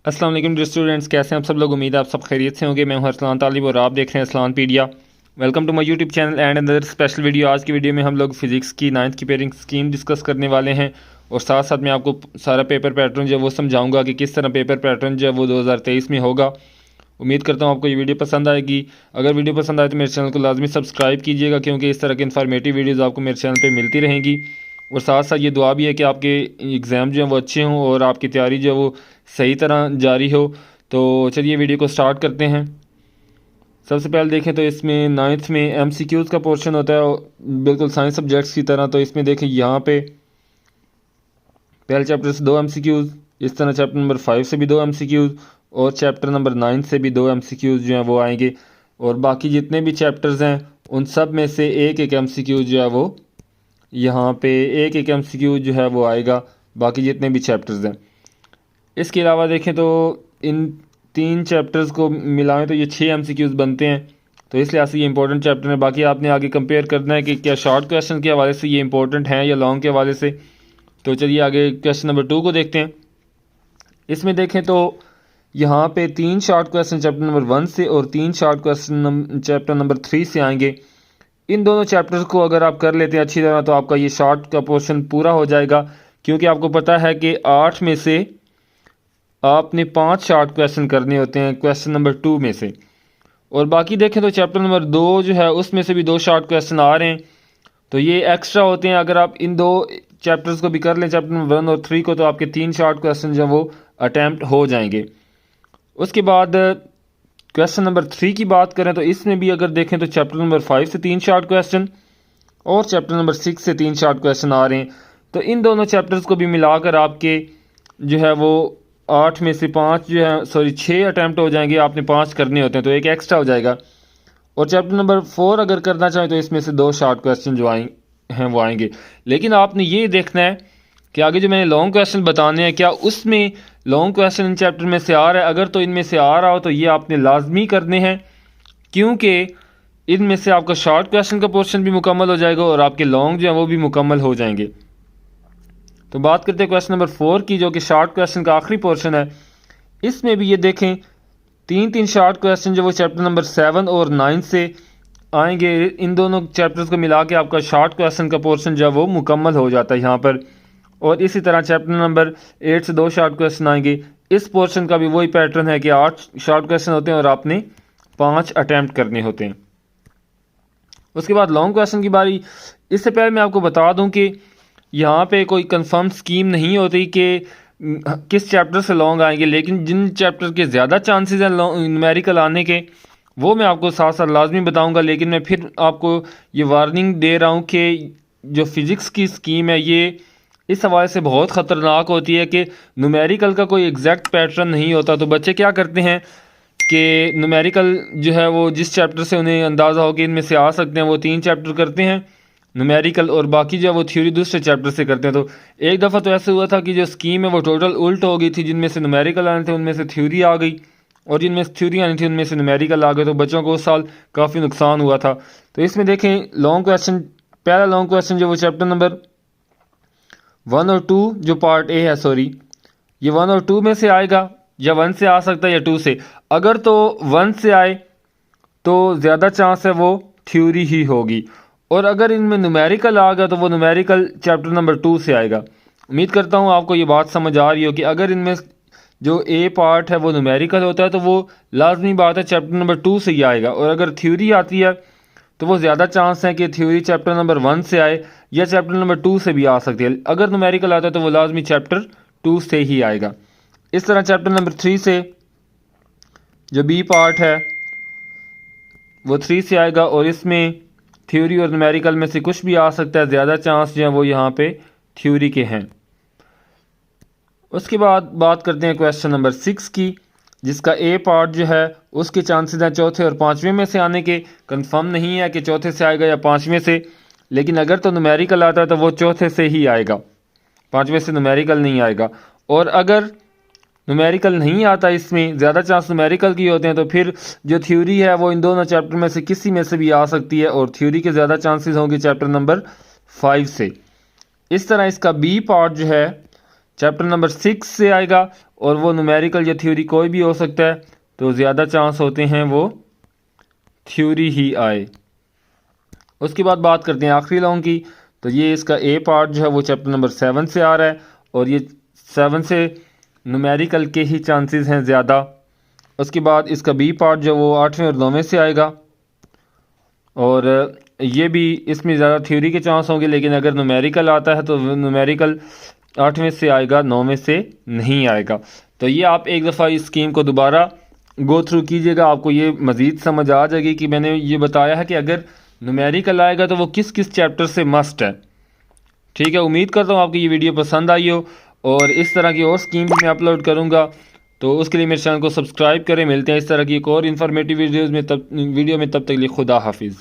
अस्सलाम वालेकुम dear students, कैसे हैं आप सब लोग। उम्मीद है आप सब खैरियत से होंगे। मैं हूं अरसलान तालिब और आप देख रहे हैं Arsalan pedia. Welcome to my YouTube channel and another special video. आज की वीडियो में हम लोग फिजिक्स की 9th की पेयरिंग स्कीम डिस्कस करने वाले हैं और साथ साथ मैं आपको सारा पेपर पैटर्न जो है वो समझाऊंगा कि किस तरह पेपर पैटर्न जो है वो 2023 में होगा। उम्मीद करता हूँ आपको ये वीडियो पसंद आएगी। अगर वीडियो पसंद आए तो मेरे चैनल को लाजमी सब्सक्राइब कीजिएगा, क्योंकि इस तरह की इन्फॉर्मेटिव वीडियोज़ आपको मेरे चैनल पर मिलती रहेंगी। और साथ साथ ये दुआ भी है कि आपके एग्ज़ाम जो हैं वो अच्छे हों और आपकी तैयारी जो है वो सही तरह जारी हो। तो चलिए वीडियो को स्टार्ट करते हैं। सबसे पहले देखें तो इसमें 9th में MCQs का पोर्शन होता है, बिल्कुल साइंस सब्जेक्ट्स की तरह। तो इसमें देखें यहाँ पे पहले चैप्टर से 2 MCQs, इस तरह चैप्टर नंबर 5 से भी 2 MCQs और चैप्टर नंबर 9 से भी 2 MCQs जो हैं वो आएंगे। और बाकी जितने भी चैप्टर्स हैं उन सब में से एक एक MCQ जो है वो यहाँ पे एक एक MCQ जो है वो आएगा, बाकी जितने भी चैप्टर्स हैं। इसके अलावा देखें तो इन 3 चैप्टर्स को मिलाएं तो ये 6 MCQs बनते हैं, तो इस लिहाज से ये इंपॉर्टेंट चैप्टर है। बाकी आपने आगे कंपेयर करना है कि क्या शॉर्ट क्वेश्चन के हवाले से ये इंपॉर्टेंट हैं या लॉन्ग के हवाले से। तो चलिए आगे क्वेश्चन नंबर 2 को देखते हैं। इसमें देखें तो यहाँ पे 3 शॉर्ट क्वेश्चन चैप्टर नंबर 1 से और 3 शॉर्ट क्वेश्चन चैप्टर नंबर 3 से आएंगे। इन दोनों चैप्टर्स को अगर आप कर लेते हैं अच्छी तरह तो आपका ये शॉर्ट का पोर्शन पूरा हो जाएगा, क्योंकि आपको पता है कि 8 में से आपने 5 शॉर्ट क्वेश्चन करने होते हैं क्वेश्चन नंबर 2 में से। और बाकी देखें तो चैप्टर नंबर 2 जो है उसमें से भी 2 शॉर्ट क्वेश्चन आ रहे हैं, तो ये एक्स्ट्रा होते हैं। अगर आप इन 2 चैप्टर्स को भी कर लें चैप्टर नंबर 1 और 3 को, तो आपके 3 शॉर्ट क्वेश्चन जो वो अटैम्प्ट हो जाएंगे। उसके बाद क्वेश्चन नंबर 3 की बात करें तो इसमें भी अगर देखें तो चैप्टर नंबर 5 से 3 शॉर्ट क्वेश्चन और चैप्टर नंबर 6 से 3 शॉर्ट क्वेश्चन आ रहे हैं। तो इन दोनों चैप्टर्स को भी मिलाकर आपके जो है वो 8 में से 5 जो है 6 अटैम्प्ट हो जाएंगे। आपने 5 करने होते हैं तो एक एक्स्ट्रा हो जाएगा। और चैप्टर नंबर 4 अगर करना चाहें तो इसमें से 2 शॉर्ट क्वेश्चन जो हैं वो आएंगे। लेकिन आपने ये देखना है कि आगे जो मैंने लॉन्ग क्वेश्चन बताने हैं क्या उसमें लॉन्ग क्वेश्चन इन चैप्टर में से आ रहा है। अगर तो इनमें से आ रहा हो तो ये आपने लाजमी करने हैं, क्योंकि इनमें से आपका शॉर्ट क्वेश्चन का पोर्शन भी मुकम्मल हो जाएगा और आपके लॉन्ग जो है वो भी मुकम्मल हो जाएंगे। तो बात करते हैं क्वेश्चन नंबर 4 की, जो कि शॉर्ट क्वेश्चन का आखिरी पोर्शन है। इसमें भी ये देखें 3 शॉर्ट क्वेश्चन जो वो चैप्टर नंबर 7 और 9 से आएंगे। इन दोनों चैप्टर्स को मिला के आपका शॉर्ट क्वेश्चन का पोर्शन जो वो मुकम्मल हो जाता है यहाँ पर। और इसी तरह चैप्टर नंबर 8 से 2 शॉर्ट क्वेश्चन आएंगे। इस पोर्शन का भी वही पैटर्न है कि 8 शॉर्ट क्वेश्चन होते हैं और आपने 5 अटैम्प्ट करने होते हैं। उसके बाद लॉन्ग क्वेश्चन की बारी। इससे पहले मैं आपको बता दूं कि यहाँ पे कोई कंफर्म स्कीम नहीं होती कि किस चैप्टर से लॉन्ग आएंगे, लेकिन जिन चैप्टर के ज़्यादा चांसेस हैं न्यूमेरिकल आने के वो मैं आपको साथ साथ लाजमी बताऊंगा। लेकिन मैं फिर आपको ये वार्निंग दे रहा हूँ कि जो फिज़िक्स की स्कीम है ये इस हवाले से बहुत ख़तरनाक होती है कि न्यूमेरिकल का कोई एग्जैक्ट पैटर्न नहीं होता। तो बच्चे क्या करते हैं कि न्यूमेरिकल जो है वो जिस चैप्टर से उन्हें अंदाज़ा हो कि इनमें से आ सकते हैं वो 3 चैप्टर करते हैं न्यूमेरिकल, और बाकी जो है वो थ्योरी दूसरे चैप्टर से करते हैं। तो एक दफ़ा तो ऐसे हुआ था कि जो स्कीम है वो टोटल उल्ट हो गई थी। जिनमें से न्यूमेरिकल आने थे उनमें से थ्योरी आ गई और जिनमें से थ्योरी आनी थी उनमें से न्यूमेरिकल आ गए। तो बच्चों को उस साल काफ़ी नुकसान हुआ था। तो इसमें देखें लॉन्ग क्वेश्चन, पहला लॉन्ग क्वेश्चन जो वो चैप्टर नंबर 1 और 2 जो पार्ट ए है, ये 1 और 2 में से आएगा या 1 से आ सकता है या 2 से। अगर तो 1 से आए तो ज़्यादा चांस है वो थ्योरी ही होगी, और अगर इनमें न्यूमेरिकल आ गया तो वो न्यूमेरिकल चैप्टर नंबर 2 से आएगा। उम्मीद करता हूँ आपको ये बात समझ आ रही हो कि अगर इनमें जो ए पार्ट है वो न्यूमेरिकल होता है तो वो लाजमी बात है चैप्टर नंबर 2 से ही आएगा, और अगर थ्योरी आती है तो वो ज़्यादा चांस है कि थ्योरी चैप्टर नंबर 1 से आए या चैप्टर नंबर 2 से भी आ सकती है। अगर न्यूमेरिकल आता है तो वो लाजमी चैप्टर 2 से ही आएगा। इस तरह चैप्टर नंबर 3 से जो बी पार्ट है वो 3 से आएगा, और इसमें थ्योरी और न्यूमेरिकल में से कुछ भी आ सकता है। ज़्यादा चांस जो है वो यहाँ पे थ्योरी के हैं। उसके बाद बात करते हैं क्वेश्चन नंबर 6 की, जिसका ए पार्ट जो है उसके चांसेस हैं चौथे और 5वें में से आने के। कंफर्म नहीं है कि चौथे से आएगा या 5वें से, लेकिन अगर तो न्यूमेरिकल आता है तो वो चौथे से ही आएगा, 5वें से न्यूमेरिकल नहीं आएगा। और अगर न्यूमेरिकल नहीं आता, इसमें ज़्यादा चांस न्यूमेरिकल की होते हैं, तो फिर जो थ्योरी है वो इन दोनों चैप्टर में से किसी में से भी आ सकती है, और थ्योरी के ज़्यादा चांसेस होंगे चैप्टर नंबर 5 से। इस तरह इसका बी पार्ट जो है चैप्टर नंबर 6 से आएगा और वो न्यूमेरिकल या थ्योरी कोई भी हो सकता है, तो ज़्यादा चांस होते हैं वो थ्योरी ही आए। उसके बाद बात करते हैं आखिरी लॉन्ग की। तो ये इसका ए पार्ट जो है वो चैप्टर नंबर 7 से आ रहा है और ये 7 से न्यूमेरिकल के ही चांसेस हैं ज़्यादा। उसके बाद इसका बी पार्ट जो वो 8वें और 9वें से आएगा और ये भी इसमें ज़्यादा थ्योरी के चांस होंगे, लेकिन अगर न्यूमेरिकल आता है तो न्यूमेरिकल 8वें से आएगा, 9वें से नहीं आएगा। तो ये आप एक दफ़ा इस स्कीम को दोबारा गो थ्रू कीजिएगा, आपको ये मज़ीद समझ आ जाएगी कि मैंने ये बताया है कि अगर न्यूमेरिकल आएगा तो वो किस किस चैप्टर से मस्ट है। ठीक है, उम्मीद करता हूँ आपको ये वीडियो पसंद आई हो और इस तरह की और स्कीम भी मैं अपलोड करूँगा, तो उसके लिए मेरे चैनल को सब्सक्राइब करें। मिलते हैं इस तरह की एक और इन्फॉर्मेटिव वीडियो में, तब तक के लिए खुदा हाफिज़।